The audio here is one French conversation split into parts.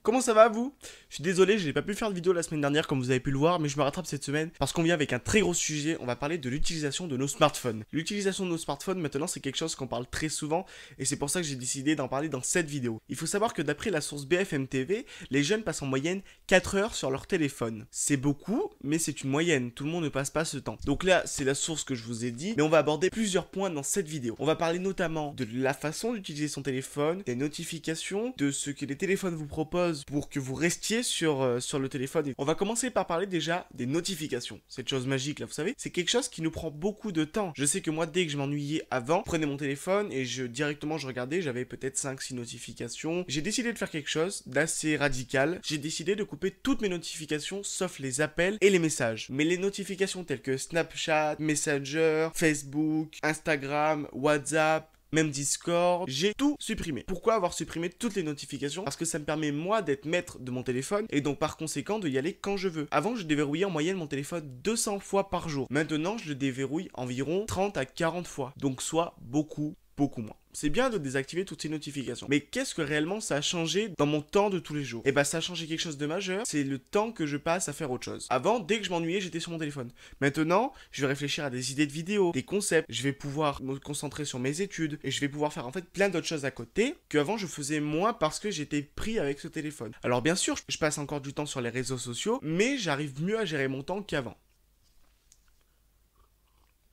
Comment ça va vous? Je suis désolé, je n'ai pas pu faire de vidéo la semaine dernière comme vous avez pu le voir, mais je me rattrape cette semaine parce qu'on vient avec un très gros sujet. On va parler de l'utilisation de nos smartphones. L'utilisation de nos smartphones maintenant c'est quelque chose qu'on parle très souvent et c'est pour ça que j'ai décidé d'en parler dans cette vidéo. Il faut savoir que d'après la source BFM TV, les jeunes passent en moyenne 4 heures sur leur téléphone. C'est beaucoup, mais c'est une moyenne, tout le monde ne passe pas ce temps. Donc là c'est la source que je vous ai dit, mais on va aborder plusieurs points dans cette vidéo. On va parler notamment de la façon d'utiliser son téléphone, des notifications, de ce que les téléphones vous proposent pour que vous restiez sur le téléphone. On va commencer par parler déjà des notifications. Cette chose magique là, vous savez, c'est quelque chose qui nous prend beaucoup de temps. Je sais que moi, dès que je m'ennuyais avant, je prenais mon téléphone et directement je regardais, j'avais peut-être 5-6 notifications. J'ai décidé de faire quelque chose d'assez radical. J'ai décidé de couper toutes mes notifications sauf les appels et les messages. Mais les notifications telles que Snapchat, Messenger, Facebook, Instagram, WhatsApp, même Discord, j'ai tout supprimé. Pourquoi avoir supprimé toutes les notifications? Parce que ça me permet moi d'être maître de mon téléphone et donc par conséquent de y aller quand je veux. Avant je déverrouillais en moyenne mon téléphone 200 fois par jour. Maintenant je le déverrouille environ 30 à 40 fois. Donc soit beaucoup moins. C'est bien de désactiver toutes ces notifications. Mais qu'est-ce que réellement ça a changé dans mon temps de tous les jours? Eh ben ça a changé quelque chose de majeur, c'est le temps que je passe à faire autre chose. Avant, dès que je m'ennuyais, j'étais sur mon téléphone. Maintenant, je vais réfléchir à des idées de vidéos, des concepts, je vais pouvoir me concentrer sur mes études et je vais pouvoir faire en fait plein d'autres choses à côté qu'avant je faisais moins parce que j'étais pris avec ce téléphone. Alors bien sûr, je passe encore du temps sur les réseaux sociaux, mais j'arrive mieux à gérer mon temps qu'avant.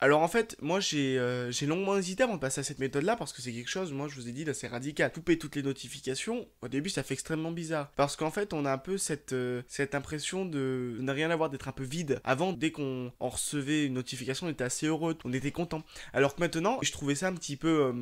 Alors en fait, moi j'ai longuement hésité avant de passer à cette méthode-là parce que c'est quelque chose, moi je vous ai dit, d'assez radical. Couper toutes les notifications, au début ça fait extrêmement bizarre. Parce qu'en fait on a un peu cette impression de ne rien avoir, d'être un peu vide. Avant, dès qu'on recevait une notification, on était assez heureux, on était content. Alors que maintenant, je trouvais ça un petit peu,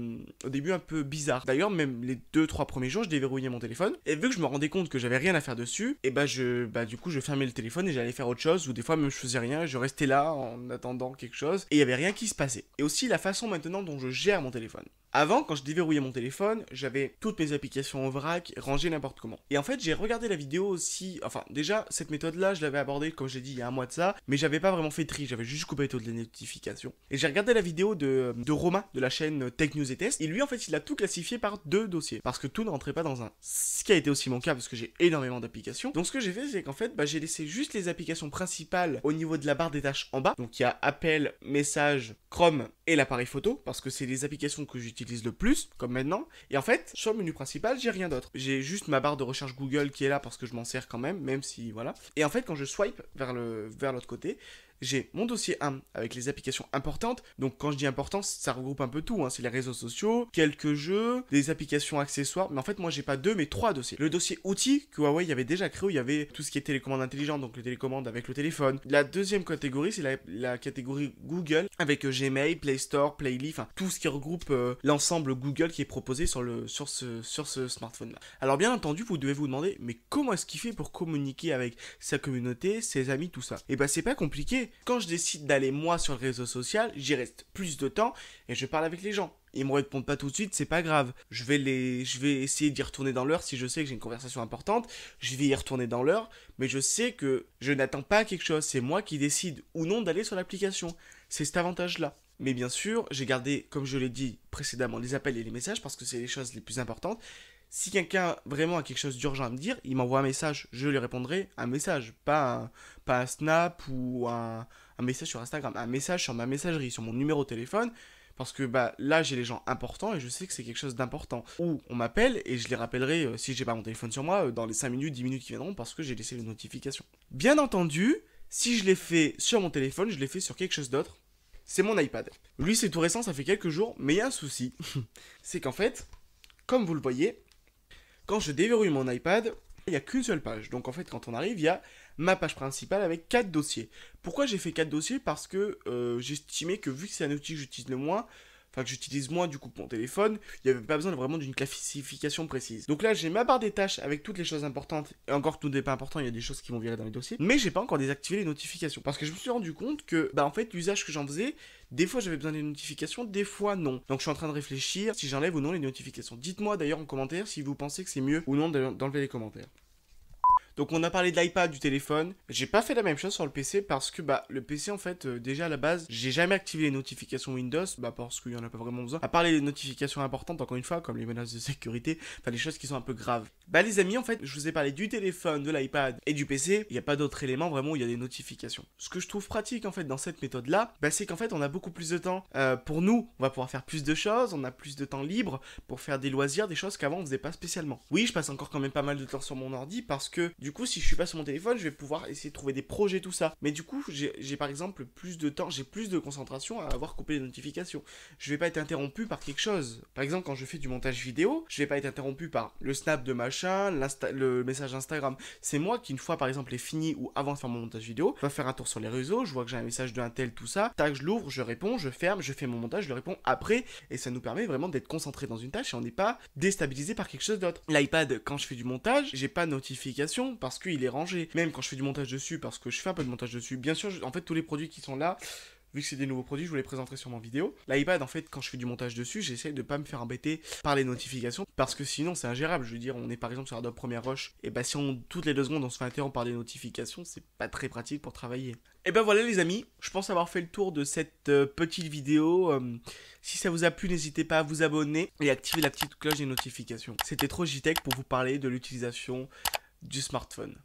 au début un peu bizarre. D'ailleurs, même les 2-3 premiers jours, je déverrouillais mon téléphone. Et vu que je me rendais compte que j'avais rien à faire dessus, et du coup je fermais le téléphone et j'allais faire autre chose. Ou des fois même je faisais rien, je restais là en attendant quelque chose. Et il y avait rien qui se passait. Et aussi la façon maintenant dont je gère mon téléphone. Avant, quand je déverrouillais mon téléphone, j'avais toutes mes applications en vrac, rangées n'importe comment. Et en fait, j'ai regardé la vidéo aussi, enfin déjà, cette méthode-là, je l'avais abordée, comme j'ai dit, il y a un mois de ça, mais j'avais pas vraiment fait tri, j'avais juste coupé toutes les notifications. Et j'ai regardé la vidéo de Romain, de la chaîne Tech News et Test, et lui, en fait, il a tout classifié par 2 dossiers, parce que tout ne rentrait pas dans un. Ce qui a été aussi mon cas, parce que j'ai énormément d'applications. Donc ce que j'ai fait, c'est qu'en fait, j'ai laissé juste les applications principales au niveau de la barre des tâches en bas. Donc il y a Appel, Messages, Chrome et l'appareil photo, parce que c'est les applications que j'utilise le plus, comme maintenant. Et en fait, sur le menu principal, j'ai rien d'autre. J'ai juste ma barre de recherche Google qui est là parce que je m'en sers quand même si, voilà. Et en fait, quand je swipe vers l'autre côté, j'ai mon dossier 1 avec les applications importantes. Donc quand je dis importante, ça regroupe un peu tout, hein. C'est les réseaux sociaux, quelques jeux, des applications accessoires. Mais en fait, moi, j'ai pas 2, mais 3 dossiers. Le dossier outils que Huawei y avait déjà créé, où il y avait tout ce qui est télécommande intelligente, donc les télécommandes avec le téléphone. La deuxième catégorie, c'est la catégorie Google, avec Gmail, Play Store, Playly, enfin tout ce qui regroupe l'ensemble Google qui est proposé sur ce smartphone-là. Alors bien entendu, vous devez vous demander, mais comment est-ce qu'il fait pour communiquer avec sa communauté, ses amis, tout ça? Et bah c'est pas compliqué. Quand je décide d'aller moi sur le réseau social, j'y reste plus de temps et je parle avec les gens. Ils me répondent pas tout de suite, c'est pas grave. Je vais essayer d'y retourner dans l'heure si je sais que j'ai une conversation importante. Je vais y retourner dans l'heure, mais je sais que je n'attends pas quelque chose. C'est moi qui décide ou non d'aller sur l'application. C'est cet avantage-là. Mais bien sûr, j'ai gardé, comme je l'ai dit précédemment, les appels et les messages parce que c'est les choses les plus importantes. Si quelqu'un vraiment a quelque chose d'urgent à me dire, il m'envoie un message, je lui répondrai un message, pas un snap ou un message sur Instagram, un message sur ma messagerie, sur mon numéro de téléphone, parce que là j'ai les gens importants et je sais que c'est quelque chose d'important. Ou on m'appelle et je les rappellerai si j'ai pas mon téléphone sur moi dans les 5 minutes, 10 minutes qui viendront parce que j'ai laissé les notifications. Bien entendu, si je l'ai fait sur mon téléphone, je l'ai fait sur quelque chose d'autre. C'est mon iPad. Lui c'est tout récent, ça fait quelques jours, mais il y a un souci. C'est qu'en fait, comme vous le voyez, quand je déverrouille mon iPad, il n'y a qu'une seule page. Donc en fait, quand on arrive, il y a ma page principale avec 4 dossiers. Pourquoi j'ai fait 4 dossiers? Parce que j'estimais que vu que c'est un outil que j'utilise le moins, enfin que j'utilise moins du coup que mon téléphone, il n'y avait pas besoin vraiment d'une classification précise. Donc là, j'ai ma barre des tâches avec toutes les choses importantes, et encore que tout n'est pas important, il y a des choses qui vont virer dans les dossiers, mais j'ai pas encore désactivé les notifications, parce que je me suis rendu compte que, bah en fait, l'usage que j'en faisais, des fois j'avais besoin des notifications, des fois non. Donc je suis en train de réfléchir si j'enlève ou non les notifications. Dites-moi d'ailleurs en commentaire si vous pensez que c'est mieux ou non d'enlever les commentaires. Donc on a parlé de l'iPad, du téléphone. J'ai pas fait la même chose sur le PC parce que bah le PC en fait déjà à la base j'ai jamais activé les notifications Windows, bah parce qu'il y en a pas vraiment besoin. À part les notifications importantes encore une fois comme les menaces de sécurité, enfin les choses qui sont un peu graves. Bah les amis en fait je vous ai parlé du téléphone, de l'iPad et du PC. Il n'y a pas d'autres éléments vraiment où il y a des notifications. Ce que je trouve pratique en fait dans cette méthode là, bah c'est qu'en fait on a beaucoup plus de temps pour nous. On va pouvoir faire plus de choses, on a plus de temps libre pour faire des loisirs, des choses qu'avant on faisait pas spécialement. Oui je passe encore quand même pas mal de temps sur mon ordi parce que du coup si je suis pas sur mon téléphone je vais pouvoir essayer de trouver des projets tout ça, mais du coup j'ai par exemple plus de temps, j'ai plus de concentration à avoir coupé les notifications. Je vais pas être interrompu par quelque chose. Par exemple quand je fais du montage vidéo je vais pas être interrompu par le snap de machin, le message Instagram. C'est moi qui une fois par exemple est fini ou avant de faire mon montage vidéo va faire un tour sur les réseaux, je vois que j'ai un message d'un tel tout ça, tac je l'ouvre, je réponds, je ferme, je fais mon montage, je le réponds après et ça nous permet vraiment d'être concentré dans une tâche et on n'est pas déstabilisé par quelque chose d'autre. L'iPad quand je fais du montage j'ai pas de notification parce qu'il est rangé. Même quand je fais du montage dessus, parce que je fais un peu de montage dessus, bien sûr, en fait, tous les produits qui sont là, vu que c'est des nouveaux produits, je vous les présenterai sur mon vidéo. L'iPad, en fait, quand je fais du montage dessus, j'essaie de pas me faire embêter par les notifications, parce que sinon, c'est ingérable. Je veux dire, on est par exemple sur Adobe Premiere Rush, et bah si toutes les 2 secondes, on se fait interrompre par des notifications, c'est pas très pratique pour travailler. Et ben voilà les amis, je pense avoir fait le tour de cette petite vidéo. Si ça vous a plu, n'hésitez pas à vous abonner et activer la petite cloche des notifications. C'était trop JTech pour vous parler de l'utilisation du smartphone.